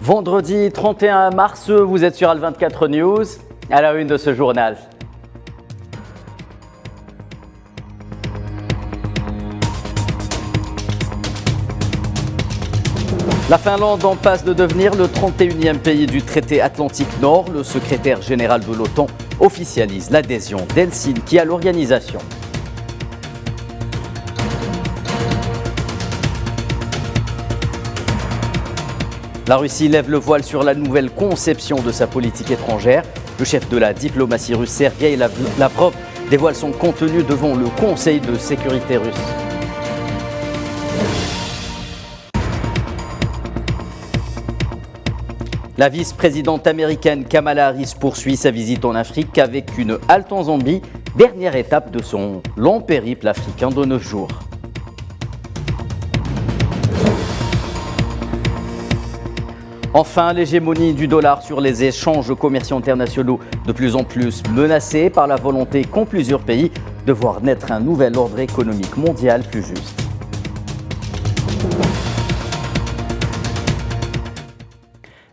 Vendredi 31 mars, vous êtes sur Al24 News, à la une de ce journal. La Finlande en passe de devenir le 31e pays du traité Atlantique Nord. Le secrétaire général de l'OTAN officialise l'adhésion d'Helsinki à l'organisation. La Russie lève le voile sur la nouvelle conception de sa politique étrangère. Le chef de la diplomatie russe, Sergueï Lavrov, dévoile son contenu devant le Conseil de sécurité russe. La vice-présidente américaine Kamala Harris poursuit sa visite en Afrique avec une halte en Zambie, dernière étape de son long périple africain de 9 jours. Enfin, l'hégémonie du dollar sur les échanges commerciaux internationaux de plus en plus menacée par la volonté qu'ont plusieurs pays de voir naître un nouvel ordre économique mondial plus juste.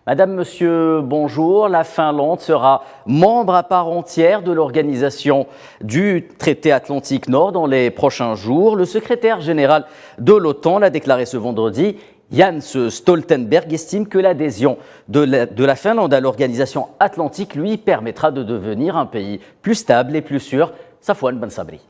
Madame, Monsieur, bonjour. La Finlande sera membre à part entière de l'organisation du traité Atlantique Nord dans les prochains jours. Le secrétaire général de l'OTAN l'a déclaré ce vendredi. Jens Stoltenberg estime que l'adhésion de la Finlande à l'organisation atlantique lui permettra de devenir un pays plus stable et plus sûr. Safwan Ben Sabri.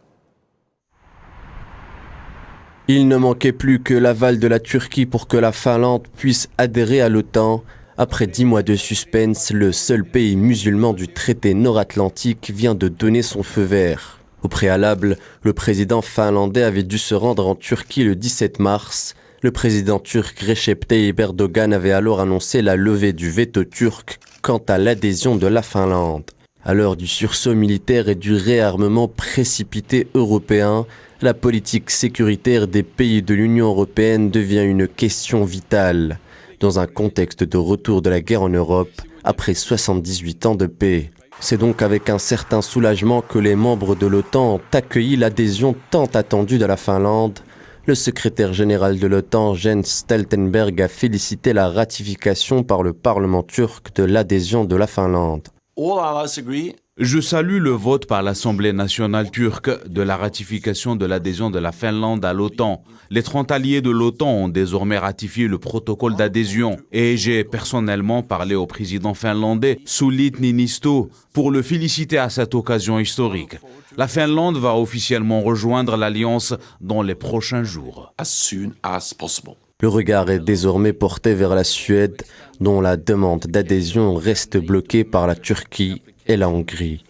Il ne manquait plus que l'aval de la Turquie pour que la Finlande puisse adhérer à l'OTAN. Après 10 mois de suspense, le seul pays musulman du traité nord-atlantique vient de donner son feu vert. Au préalable, le président finlandais avait dû se rendre en Turquie le 17 mars. Le président turc Recep Tayyip Erdogan avait alors annoncé la levée du veto turc quant à l'adhésion de la Finlande. À l'heure du sursaut militaire et du réarmement précipité européen, la politique sécuritaire des pays de l'Union européenne devient une question vitale, dans un contexte de retour de la guerre en Europe après 78 ans de paix. C'est donc avec un certain soulagement que les membres de l'OTAN ont accueilli l'adhésion tant attendue de la Finlande. Le secrétaire général de l'OTAN, Jens Stoltenberg, a félicité la ratification par le Parlement turc de l'adhésion de la Finlande. Je salue le vote par l'Assemblée nationale turque de la ratification de l'adhésion de la Finlande à l'OTAN. Les 30 alliés de l'OTAN ont désormais ratifié le protocole d'adhésion et j'ai personnellement parlé au président finlandais Sauli Niinisto pour le féliciter à cette occasion historique. La Finlande va officiellement rejoindre l'Alliance dans les prochains jours. Le regard est désormais porté vers la Suède, dont la demande d'adhésion reste bloquée par la Turquie et la Hongrie.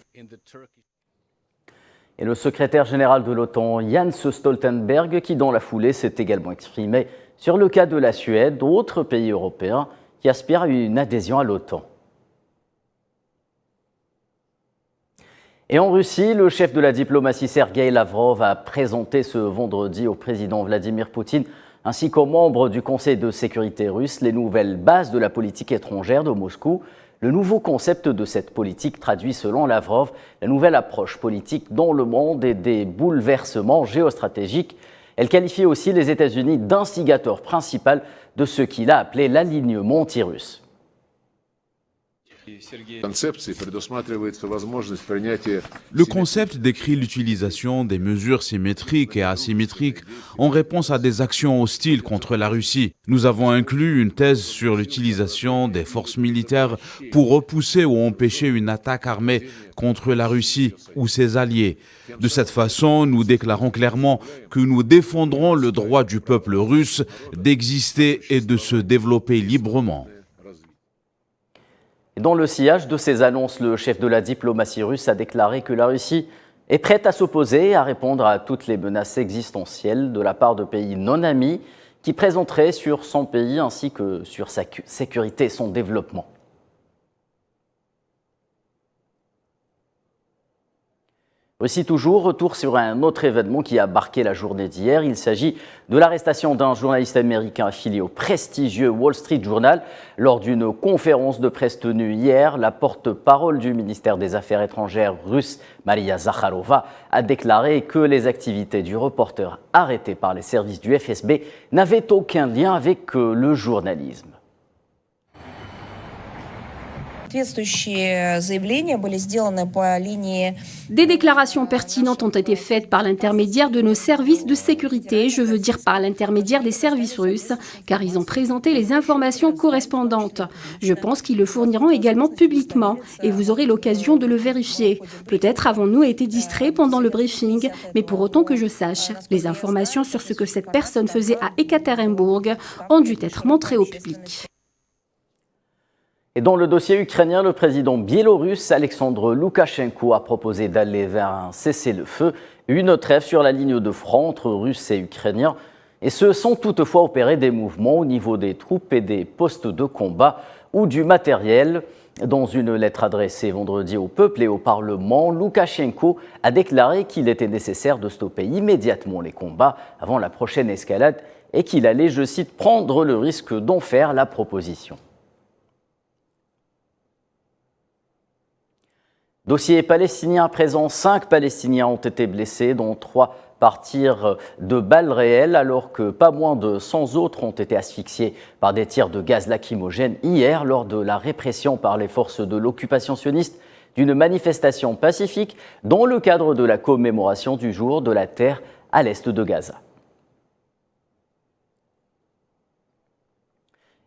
Et le secrétaire général de l'OTAN, Jens Stoltenberg, qui dans la foulée s'est également exprimé sur le cas de la Suède, d'autres pays européens qui aspirent à une adhésion à l'OTAN. Et en Russie, le chef de la diplomatie Sergueï Lavrov a présenté ce vendredi au président Vladimir Poutine ainsi qu'aux membres du Conseil de sécurité russe les nouvelles bases de la politique étrangère de Moscou. Le nouveau concept de cette politique traduit, selon Lavrov, la nouvelle approche politique dans le monde et des bouleversements géostratégiques. Elle qualifie aussi les États-Unis d'instigateur principal de ce qu'il a appelé l'alignement anti-russe. Le concept décrit l'utilisation des mesures symétriques et asymétriques en réponse à des actions hostiles contre la Russie. Nous avons inclus une thèse sur l'utilisation des forces militaires pour repousser ou empêcher une attaque armée contre la Russie ou ses alliés. De cette façon, nous déclarons clairement que nous défendrons le droit du peuple russe d'exister et de se développer librement. Dans le sillage de ces annonces, le chef de la diplomatie russe a déclaré que la Russie est prête à s'opposer et à répondre à toutes les menaces existentielles de la part de pays non amis qui présenteraient sur son pays ainsi que sur sa sécurité et son développement. Aussi toujours, retour sur un autre événement qui a marqué la journée d'hier. Il s'agit de l'arrestation d'un journaliste américain affilié au prestigieux Wall Street Journal. Lors d'une conférence de presse tenue hier, la porte-parole du ministère des Affaires étrangères russe, Maria Zakharova, a déclaré que les activités du reporter arrêté par les services du FSB n'avaient aucun lien avec le journalisme. Des déclarations pertinentes ont été faites par l'intermédiaire de nos services de sécurité, je veux dire par l'intermédiaire des services russes, car ils ont présenté les informations correspondantes. Je pense qu'ils le fourniront également publiquement et vous aurez l'occasion de le vérifier. Peut-être avons-nous été distraits pendant le briefing, mais pour autant que je sache, les informations sur ce que cette personne faisait à Ekaterinbourg ont dû être montrées au public. Et dans le dossier ukrainien, le président biélorusse Alexandre Loukachenko a proposé d'aller vers un cessez-le-feu, une trêve sur la ligne de front entre Russes et Ukrainiens, et ce sans toutefois opérer des mouvements au niveau des troupes et des postes de combat ou du matériel. Dans une lettre adressée vendredi au peuple et au Parlement, Loukachenko a déclaré qu'il était nécessaire de stopper immédiatement les combats avant la prochaine escalade et qu'il allait, je cite, prendre le risque d'en faire la proposition. Dossier palestinien à présent, 5 Palestiniens ont été blessés, dont 3 par tir de balles réelles, alors que pas moins de 100 autres ont été asphyxiés par des tirs de gaz lacrymogène hier lors de la répression par les forces de l'occupation sioniste d'une manifestation pacifique dans le cadre de la commémoration du jour de la terre à l'est de Gaza.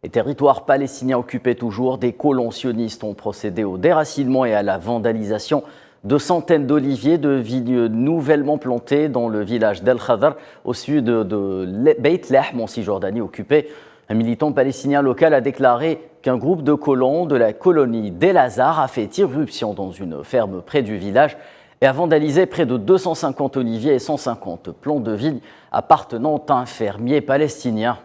Les territoires palestiniens occupés toujours, des colons sionistes ont procédé au déracinement et à la vandalisation de centaines d'oliviers de vignes nouvellement plantées dans le village d'El Khadr, au sud de Beit Lahm, en Cisjordanie occupée. Un militant palestinien local a déclaré qu'un groupe de colons de la colonie d'El Azhar a fait irruption dans une ferme près du village et a vandalisé près de 250 oliviers et 150 plants de vignes appartenant à un fermier palestinien.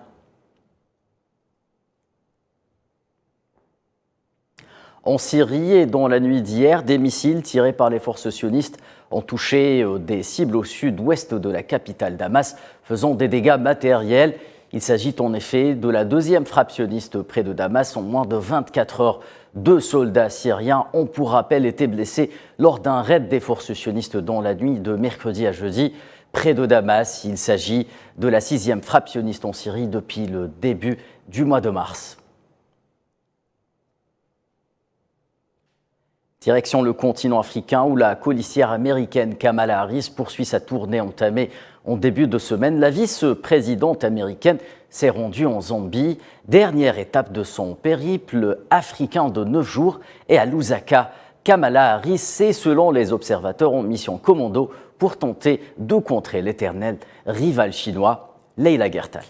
En Syrie et dans la nuit d'hier, des missiles tirés par les forces sionistes ont touché des cibles au sud-ouest de la capitale Damas, faisant des dégâts matériels. Il s'agit en effet de la deuxième frappe sioniste près de Damas en moins de 24 heures. 2 soldats syriens ont pour rappel été blessés lors d'un raid des forces sionistes dans la nuit de mercredi à jeudi. Près de Damas, il s'agit de la 6e frappe sioniste en Syrie depuis le début du mois de mars. Direction le continent africain où la colistière américaine Kamala Harris poursuit sa tournée entamée en début de semaine. La vice-présidente américaine s'est rendue en Zambie, dernière étape de son périple africain de 9 jours, et à Lusaka. Kamala Harris est, selon les observateurs, en mission commando pour tenter de contrer l'éternel rival chinois, Leila Gertal.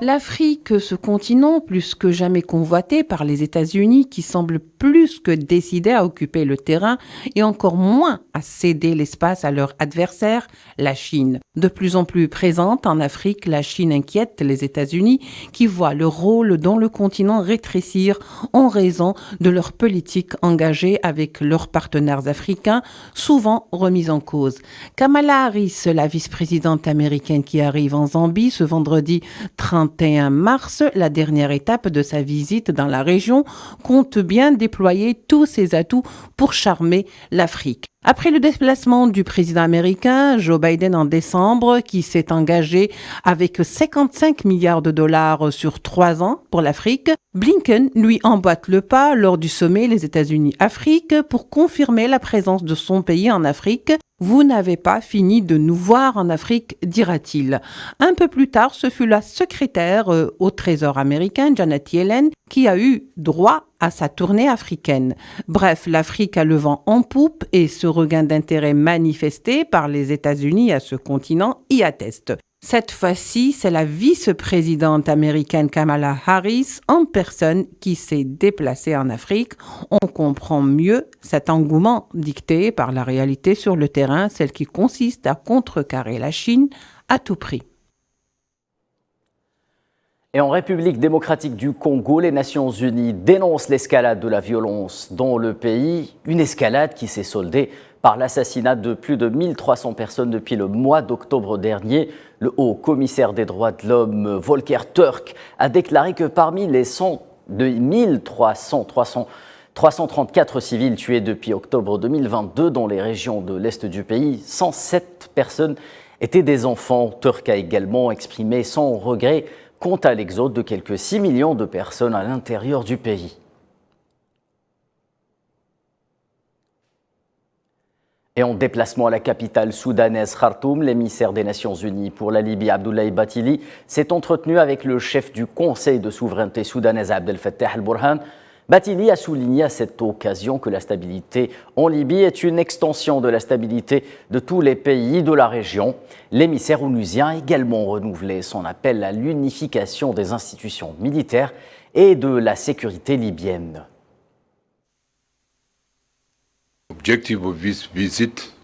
L'Afrique, ce continent plus que jamais convoité par les États-Unis qui semblent plus que décidés à occuper le terrain et encore moins à céder l'espace à leur adversaire, la Chine. De plus en plus présente en Afrique, la Chine inquiète les États-Unis qui voient leur rôle dans le continent rétrécir en raison de leur politique engagée avec leurs partenaires africains, souvent remise en cause. Kamala Harris, la vice-présidente américaine qui arrive en Zambie ce vendredi 31 mars, la dernière étape de sa visite dans la région, compte bien déployer tous ses atouts pour charmer l'Afrique. Après le déplacement du président américain Joe Biden en décembre, qui s'est engagé avec 55 milliards de dollars sur 3 ans pour l'Afrique, Blinken lui emboîte le pas lors du sommet les États-Unis-Afrique pour confirmer la présence de son pays en Afrique. Vous n'avez pas fini de nous voir en Afrique, dira-t-il. Un peu plus tard, ce fut la secrétaire au Trésor américain, Janet Yellen, qui a eu droit à sa tournée africaine. Bref, l'Afrique a le vent en poupe et ce regain d'intérêt manifesté par les États-Unis à ce continent y atteste. Cette fois-ci, c'est la vice-présidente américaine Kamala Harris en personne qui s'est déplacée en Afrique. On comprend mieux cet engouement dicté par la réalité sur le terrain, celle qui consiste à contrecarrer la Chine à tout prix. Et en République démocratique du Congo, les Nations Unies dénoncent l'escalade de la violence dans le pays, une escalade qui s'est soldée par l'assassinat de plus de 1300 personnes depuis le mois d'octobre dernier. Le haut commissaire des droits de l'homme, Volker Turk, a déclaré que parmi les 334 civils tués depuis octobre 2022 dans les régions de l'Est du pays, 107 personnes étaient des enfants. Turk a également exprimé son regret quant à l'exode de quelques 6 millions de personnes à l'intérieur du pays. Et en déplacement à la capitale soudanaise Khartoum, l'émissaire des Nations Unies pour la Libye, Abdoulaye Bathily, s'est entretenu avec le chef du Conseil de souveraineté soudanaise, Abdel Fattah al-Burhan. Bathily a souligné à cette occasion que la stabilité en Libye est une extension de la stabilité de tous les pays de la région. L'émissaire onusien a également renouvelé son appel à l'unification des institutions militaires et de la sécurité libyenne.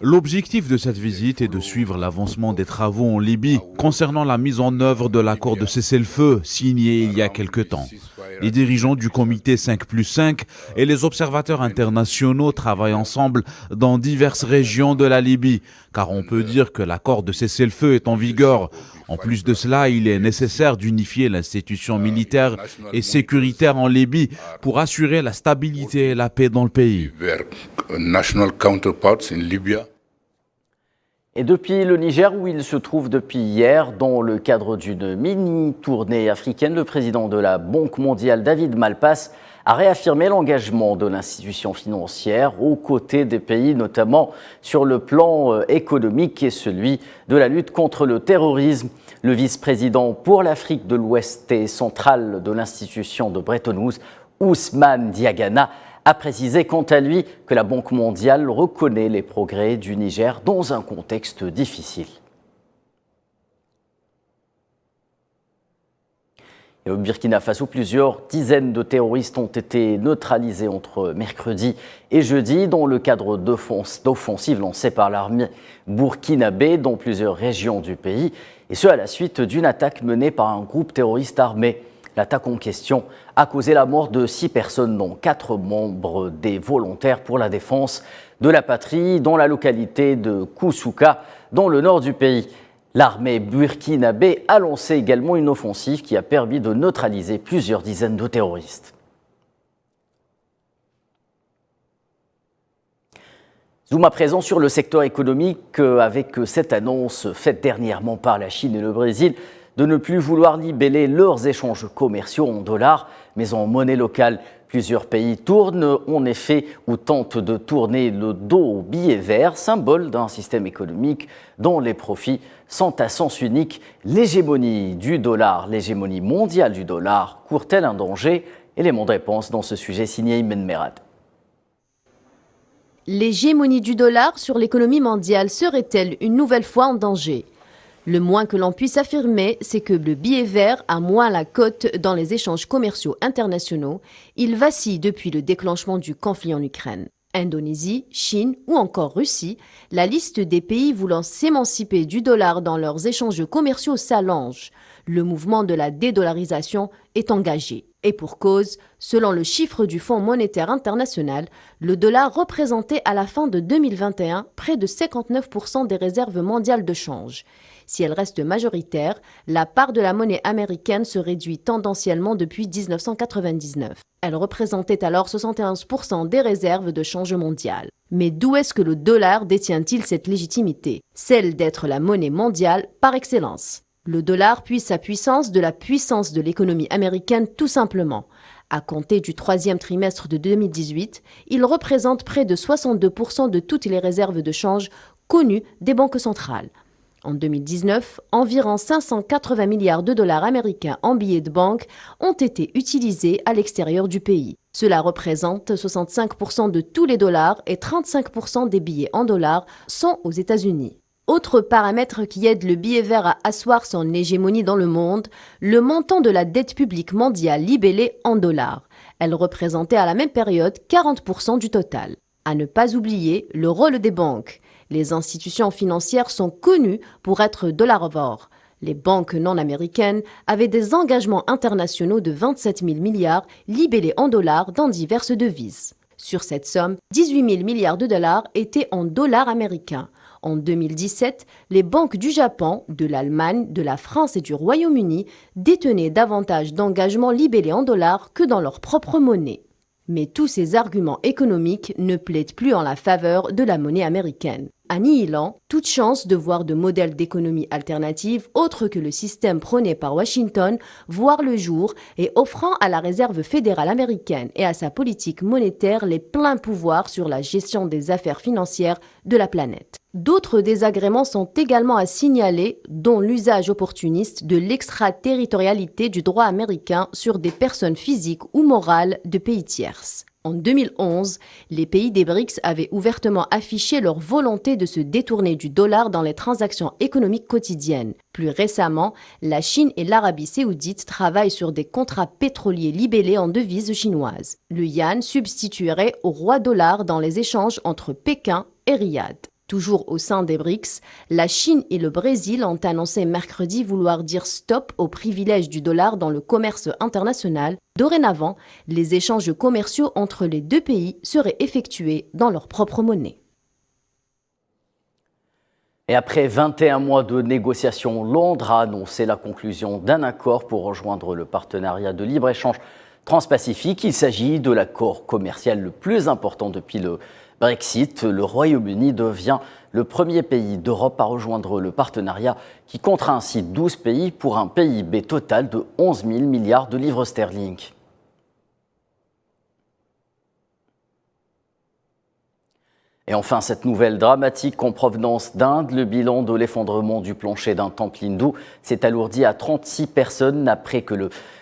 L'objectif de cette visite est de suivre l'avancement des travaux en Libye concernant la mise en œuvre de l'accord de cessez-le-feu signé il y a quelque temps. Les dirigeants du comité 5+5 et les observateurs internationaux travaillent ensemble dans diverses régions de la Libye, car on peut dire que l'accord de cessez-le-feu est en vigueur. En plus de cela, il est nécessaire d'unifier l'institution militaire et sécuritaire en Libye pour assurer la stabilité et la paix dans le pays. Et depuis le Niger, où il se trouve depuis hier, dans le cadre d'une mini-tournée africaine, le président de la Banque mondiale, David Malpass, a réaffirmé l'engagement de l'institution financière aux côtés des pays, notamment sur le plan économique et celui de la lutte contre le terrorisme. Le vice-président pour l'Afrique de l'Ouest et centrale de l'institution de Bretton Woods, Ousmane Diagana, a précisé quant à lui que la Banque mondiale reconnaît les progrès du Niger dans un contexte difficile. Et au Burkina Faso, plusieurs dizaines de terroristes ont été neutralisés entre mercredi et jeudi dans le cadre d'offensives lancées par l'armée burkinabé dans plusieurs régions du pays, et ce à la suite d'une attaque menée par un groupe terroriste armé. L'attaque en question a causé la mort de 6 personnes, dont 4 membres des volontaires pour la défense de la patrie, dans la localité de Koussouka, dans le nord du pays. L'armée burkinabé a lancé également une offensive qui a permis de neutraliser plusieurs dizaines de terroristes. Zoom à présent sur le secteur économique avec cette annonce faite dernièrement par la Chine et le Brésil de ne plus vouloir libeller leurs échanges commerciaux en dollars, mais en monnaie locale. Plusieurs pays tournent en effet ou tentent de tourner le dos au billet vert, symbole d'un système économique dont les profits sont à sens unique. L'hégémonie du dollar, l'hégémonie mondiale du dollar, court-elle un danger? Élément de réponse dans ce sujet signé Imen Merad. L'hégémonie du dollar sur l'économie mondiale serait-elle une nouvelle fois en danger? Le moins que l'on puisse affirmer, c'est que le billet vert a moins la cote dans les échanges commerciaux internationaux. Il vacille depuis le déclenchement du conflit en Ukraine. Indonésie, Chine ou encore Russie, la liste des pays voulant s'émanciper du dollar dans leurs échanges commerciaux s'allonge. Le mouvement de la dédollarisation est engagé. Et pour cause, selon le chiffre du Fonds monétaire international, le dollar représentait à la fin de 2021 près de 59% des réserves mondiales de change. Si elle reste majoritaire, la part de la monnaie américaine se réduit tendanciellement depuis 1999. Elle représentait alors 71% des réserves de change mondiales. Mais d'où est-ce que le dollar détient-il cette légitimité? Celle d'être la monnaie mondiale par excellence. Le dollar puise sa puissance de la puissance de l'économie américaine tout simplement. À compter du 3e trimestre de 2018, il représente près de 62% de toutes les réserves de change connues des banques centrales. En 2019, environ 580 milliards de dollars américains en billets de banque ont été utilisés à l'extérieur du pays. Cela représente 65% de tous les dollars et 35% des billets en dollars sont aux États-Unis. Autre paramètre qui aide le billet vert à asseoir son hégémonie dans le monde, le montant de la dette publique mondiale libellée en dollars. Elle représentait à la même période 40% du total. À ne pas oublier le rôle des banques. Les institutions financières sont connues pour être dollarivores. Les banques non américaines avaient des engagements internationaux de 27 000 milliards libellés en dollars dans diverses devises. Sur cette somme, 18 000 milliards de dollars étaient en dollars américains. En 2017, les banques du Japon, de l'Allemagne, de la France et du Royaume-Uni détenaient davantage d'engagements libellés en dollars que dans leur propre monnaie. Mais tous ces arguments économiques ne plaident plus en la faveur de la monnaie américaine. annihilant toute chance de voir de modèles d'économie alternative autres que le système prôné par Washington voir le jour et offrant à la Réserve fédérale américaine et à sa politique monétaire les pleins pouvoirs sur la gestion des affaires financières de la planète. D'autres désagréments sont également à signaler, dont l'usage opportuniste de l'extraterritorialité du droit américain sur des personnes physiques ou morales de pays tierces. En 2011, les pays des BRICS avaient ouvertement affiché leur volonté de se détourner du dollar dans les transactions économiques quotidiennes. Plus récemment, la Chine et l'Arabie saoudite travaillent sur des contrats pétroliers libellés en devises chinoises. Le yuan substituerait au roi dollar dans les échanges entre Pékin et Riyad. Toujours au sein des BRICS, la Chine et le Brésil ont annoncé mercredi vouloir dire stop au privilège du dollar dans le commerce international. Dorénavant, les échanges commerciaux entre les deux pays seraient effectués dans leur propre monnaie. Et après 21 mois de négociations, Londres a annoncé la conclusion d'un accord pour rejoindre le partenariat de libre-échange transpacifique. Il s'agit de l'accord commercial le plus important depuis le Brexit. Le Royaume-Uni devient le premier pays d'Europe à rejoindre le partenariat qui comptera ainsi 12 pays pour un PIB total de 11 000 milliards de livres sterling. Et enfin, cette nouvelle dramatique en provenance d'Inde, le bilan de l'effondrement du plancher d'un temple hindou s'est alourdi à 36 personnes après que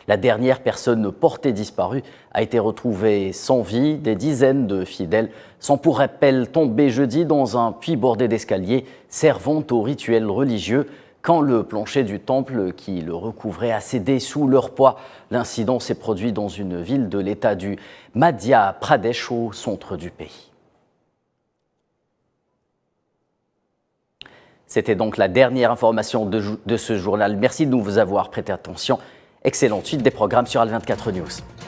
la dernière personne portée disparue a été retrouvée sans vie. Des dizaines de fidèles sont pour rappel tombés jeudi dans un puits bordé d'escaliers servant au rituel religieux quand le plancher du temple qui le recouvrait a cédé sous leur poids. L'incident s'est produit dans une ville de l'État du Madhya Pradesh au centre du pays. C'était donc la dernière information de ce journal. Merci de nous avoir prêté attention. Excellente suite des programmes sur Al24 News.